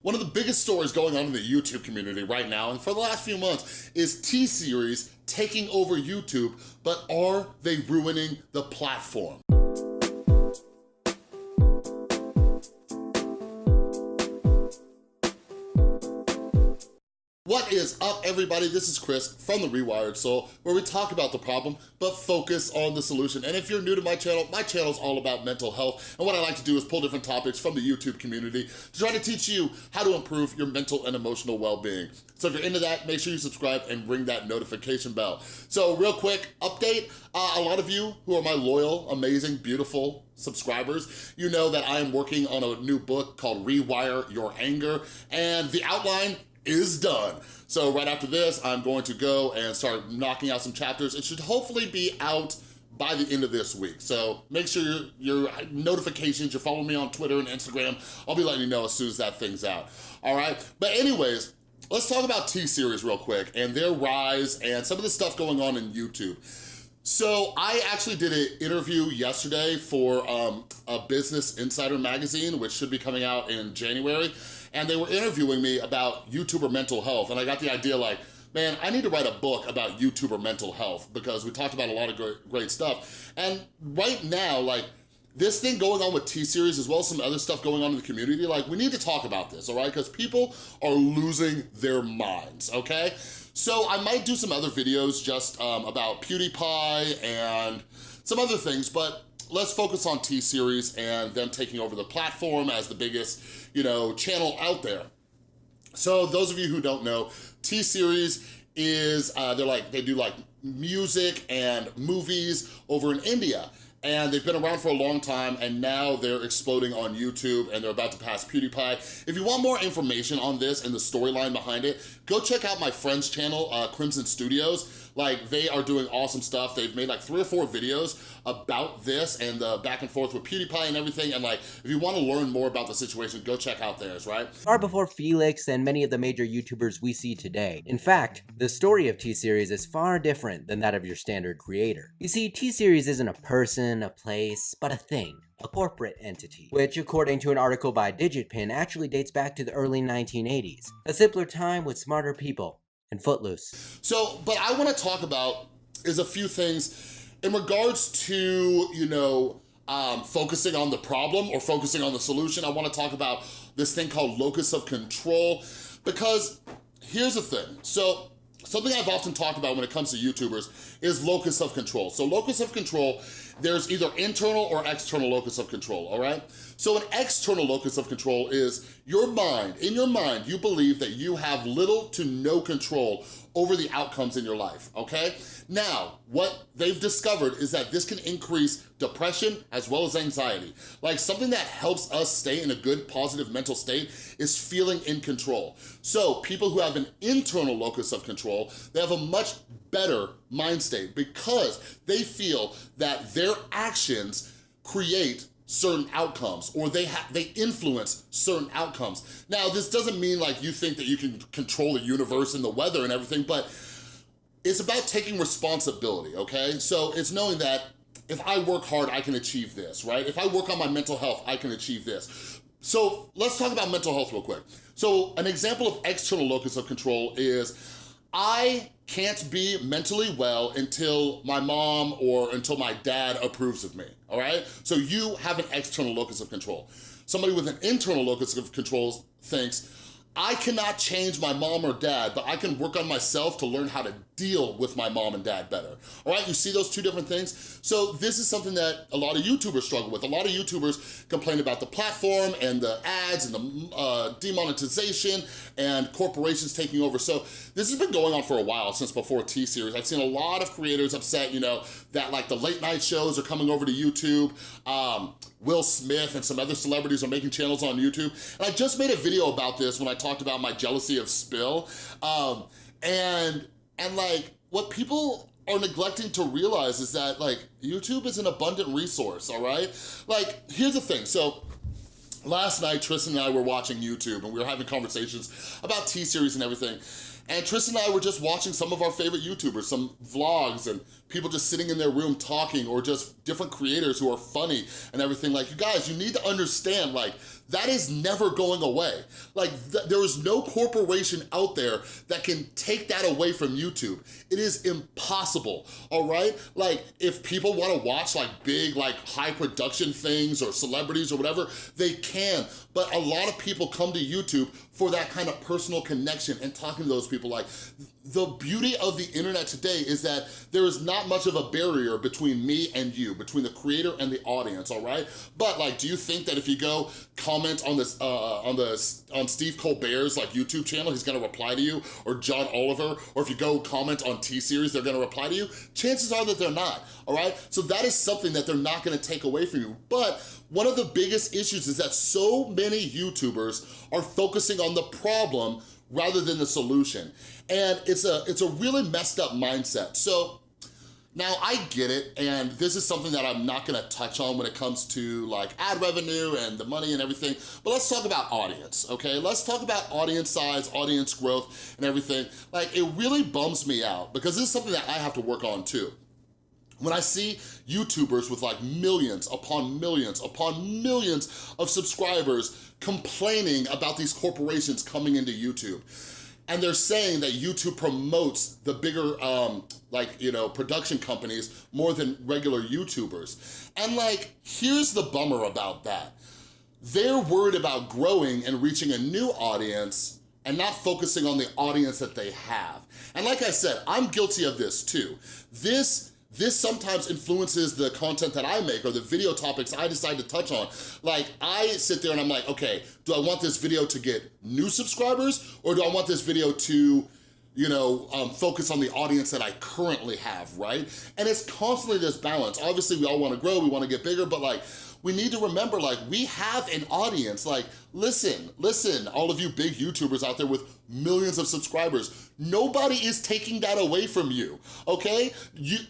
One of the biggest stories going on in the YouTube community right now, and for the last few months, is T-Series taking over YouTube, but are they ruining the platform? What is up, everybody? This is Chris from The Rewired Soul, where we talk about the problem, but focus on the solution. And if you're new to my channel is all about mental health. And what I like to do is pull different topics from the YouTube community to try to teach you how to improve your mental and emotional well-being. So if you're into that, make sure you subscribe and ring that notification bell. So real quick update, a lot of you who are my loyal, amazing, beautiful subscribers, you know that I am working on a new book called Rewire Your Anger, and the outline is done. So right after this, I'm going to go and start knocking out some chapters. It should hopefully be out by the end of this week. So make sure your notifications, you're following me on Twitter and Instagram. I'll be letting you know as soon as that thing's out, all right? But anyways, let's talk about T-Series real quick and their rise and some of the stuff going on in YouTube. So I actually did an interview yesterday for a Business Insider magazine, which should be coming out in January. And they were interviewing me about YouTuber mental health. And I got the idea like, man, I need to write a book about YouTuber mental health because we talked about a lot of great stuff. And right now, like, this thing going on with T-Series as well as some other stuff going on in the community, like, we need to talk about this, all right? Because people are losing their minds, okay? So I might do some other videos just about PewDiePie and some other things, but let's focus on T-Series and them taking over the platform as the biggest, channel out there. So those of you who don't know, T-Series is, they do like music and movies over in India. And they've been around for a long time, and now they're exploding on YouTube, and they're about to pass PewDiePie. If you want more information on this and the storyline behind it, go check out my friend's channel, Crimson Studios. Like, they are doing awesome stuff. They've made like 3 or 4 videos about this and the back and forth with PewDiePie and everything. And like, if you want to learn more about the situation, go check out theirs, right? Far before Felix and many of the major YouTubers we see today. In fact, the story of T-Series is far different than that of your standard creator. You see, T-Series isn't a person, a place, but a thing. A corporate entity, which according to an article by DigitPin actually dates back to the early 1980s. A simpler time with smarter people and Footloose. So, but I want to talk about is a few things in regards to, focusing on the problem or focusing on the solution. I want to talk about this thing called locus of control, because here's the thing. So something I've often talked about when it comes to YouTubers is locus of control. So locus of control, there's either internal or external locus of control, all right? So an external locus of control is your mind. In your mind, you believe that you have little to no control over the outcomes in your life, okay? Now, what they've discovered is that this can increase depression as well as anxiety. Like, something that helps us stay in a good, positive mental state is feeling in control. So people who have an internal locus of control, they have a much better mind state because they feel that their actions create certain outcomes, or they influence certain outcomes. Now, this doesn't mean like you think that you can control the universe and the weather and everything, but it's about taking responsibility, okay? So it's knowing that if I work hard, I can achieve this, right? If I work on my mental health, I can achieve this. So let's talk about mental health real quick. So an example of external locus of control is I can't be mentally well until my mom or until my dad approves of me, all right? So you have an external locus of control. Somebody with an internal locus of control thinks, I cannot change my mom or dad, but I can work on myself to learn how to deal with my mom and dad better. All right, you see those two different things? So this is something that a lot of YouTubers struggle with. A lot of YouTubers complain about the platform and the ads and the demonetization and corporations taking over. So this has been going on for a while, since before T-Series. I've seen a lot of creators upset, that like the late night shows are coming over to YouTube. Will Smith and some other celebrities are making channels on YouTube. And I just made a video about this when I talked about my jealousy of Spill. And like, what people are neglecting to realize is that like, YouTube is an abundant resource, all right? Like, here's the thing. So last night, Tristan and I were watching YouTube and we were having conversations about T-Series and everything. And Tristan and I were just watching some of our favorite YouTubers, some vlogs and people just sitting in their room talking, or just different creators who are funny and everything. Like, you guys, you need to understand, like, That is never going away. Like, there is no corporation out there that can take that away from YouTube. It is impossible, all right? Like, if people wanna watch like big, like high production things or celebrities or whatever, they can. But a lot of people come to YouTube for that kind of personal connection and talking to those people. Like, the beauty of the internet today is that there is not much of a barrier between me and you, between the creator and the audience, all right? But like, do you think that if you go comment on this, on Steve Colbert's like YouTube channel, he's gonna reply to you, or John Oliver, or if you go comment on T-Series, they're gonna reply to you? Chances are that they're not, all right? So that is something that they're not gonna take away from you. But one of the biggest issues is that so many YouTubers are focusing on the problem rather than the solution. And it's a really messed up mindset. So now I get it, and this is something that I'm not gonna touch on when it comes to like ad revenue and the money and everything, but let's talk about audience, okay? Let's talk about audience size, audience growth, and everything. Like, it really bums me out because this is something that I have to work on too. When I see YouTubers with like millions upon millions upon millions of subscribers complaining about these corporations coming into YouTube, and they're saying that YouTube promotes the bigger, production companies more than regular YouTubers. And like, here's the bummer about that. They're worried about growing and reaching a new audience and not focusing on the audience that they have. And like I said, I'm guilty of this too. This sometimes influences the content that I make or the video topics I decide to touch on. Like, I sit there and I'm like, okay, do I want this video to get new subscribers, or do I want this video to, focus on the audience that I currently have, right? And it's constantly this balance. Obviously, we all wanna grow, we wanna get bigger, but like, we need to remember, like, we have an audience. Like, listen, all of you big YouTubers out there with millions of subscribers, nobody is taking that away from you, okay?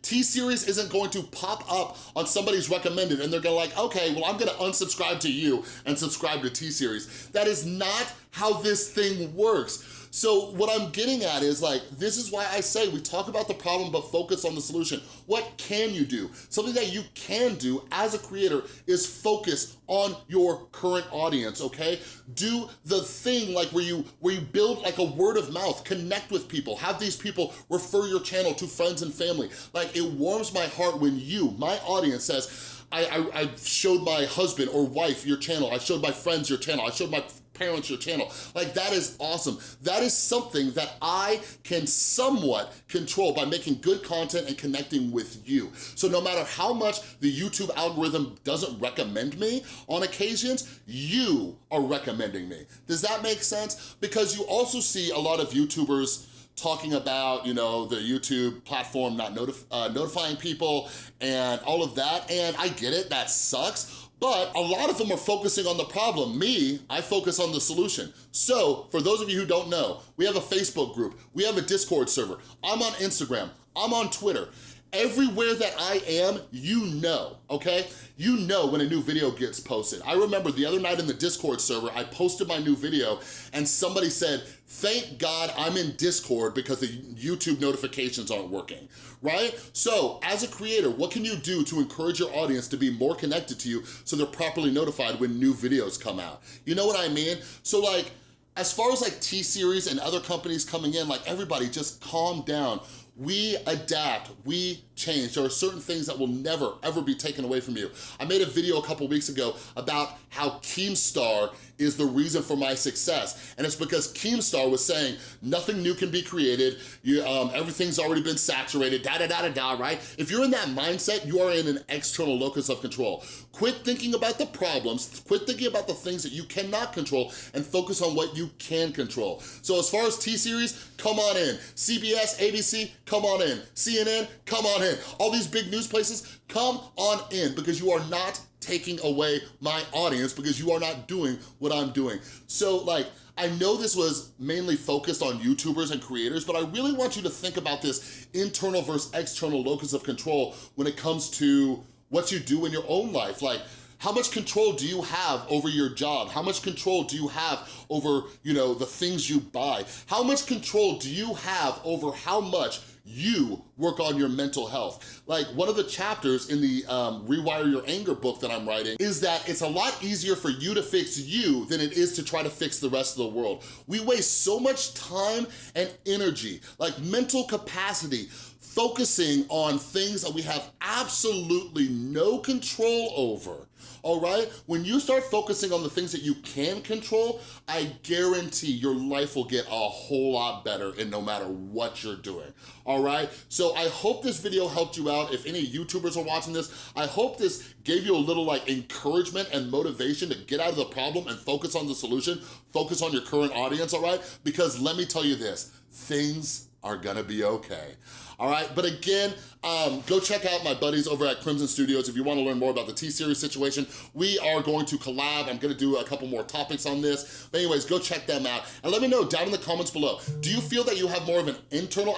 T-Series isn't going to pop up on somebody's recommended and they're gonna like, okay, well, I'm gonna unsubscribe to you and subscribe to T-Series. That is not how this thing works. So what I'm getting at is like, this is why I say we talk about the problem but focus on the solution. What can you do? Something that you can do as a creator is focus on your current audience, okay? Do the thing like where you build like a word of mouth, connect with people, have these people refer your channel to friends and family. Like, it warms my heart when you, my audience, says, I showed my husband or wife your channel, I showed my friends your channel, I showed my parents your channel. Like, that is awesome. That is something that I can somewhat control by making good content and connecting with you. So no matter how much the YouTube algorithm doesn't recommend me, on occasions, you are recommending me. Does that make sense? Because you also see a lot of YouTubers talking about, the YouTube platform not notifying people and all of that, and I get it, that sucks. But a lot of them are focusing on the problem. Me, I focus on the solution. So for those of you who don't know, we have a Facebook group, we have a Discord server, I'm on Instagram, I'm on Twitter. Everywhere that I am, okay? You know when a new video gets posted. I remember the other night in the Discord server, I posted my new video and somebody said, thank God I'm in Discord because the YouTube notifications aren't working, right? So as a creator, what can you do to encourage your audience to be more connected to you so they're properly notified when new videos come out? You know what I mean? So like, as far as like T-Series and other companies coming in, like, everybody just calm down. We adapt, we change. There are certain things that will never, ever be taken away from you. I made a video a couple weeks ago about how Keemstar is the reason for my success. And it's because Keemstar was saying, nothing new can be created, everything's already been saturated, right? If you're in that mindset, you are in an external locus of control. Quit thinking about the problems, quit thinking about the things that you cannot control, and focus on what you can control. So as far as T-Series, come on in. CBS, ABC, come on in. CNN, come on in. All these big news places, come on in, because you are not taking away my audience, because you are not doing what I'm doing. So like, I know this was mainly focused on YouTubers and creators, but I really want you to think about this internal versus external locus of control when it comes to what you do in your own life. Like, how much control do you have over your job? How much control do you have over, the things you buy? How much control do you have over how much you work on your mental health. Like one of the chapters in the Rewire Your Anger book that I'm writing is that it's a lot easier for you to fix you than it is to try to fix the rest of the world. We waste so much time and energy, like mental capacity, focusing on things that we have absolutely no control over, all right? When you start focusing on the things that you can control, I guarantee your life will get a whole lot better and no matter what you're doing, all right? So I hope this video helped you out. If any YouTubers are watching this, I hope this gave you a little like encouragement and motivation to get out of the problem and focus on the solution, focus on your current audience, all right? Because let me tell you this, things are gonna be okay. All right, but again, go check out my buddies over at Crimson Studios if you wanna learn more about the T-Series situation. We are going to collab. I'm gonna do a couple more topics on this. But anyways, go check them out. And let me know down in the comments below, do you feel that you have more of an internal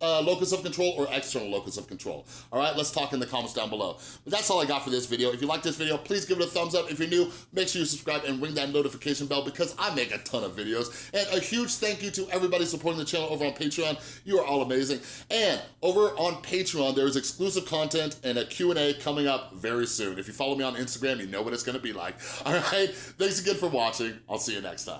locus of control or external locus of control? All right, let's talk in the comments down below. But that's all I got for this video. If you like this video, please give it a thumbs up. If you're new, make sure you subscribe and ring that notification bell because I make a ton of videos. And a huge thank you to everybody supporting the channel over on Patreon. You are all amazing. And over on Patreon, there is exclusive content and a Q&A coming up very soon. If you follow me on Instagram, you know what it's gonna be like. All right, thanks again for watching. I'll see you next time.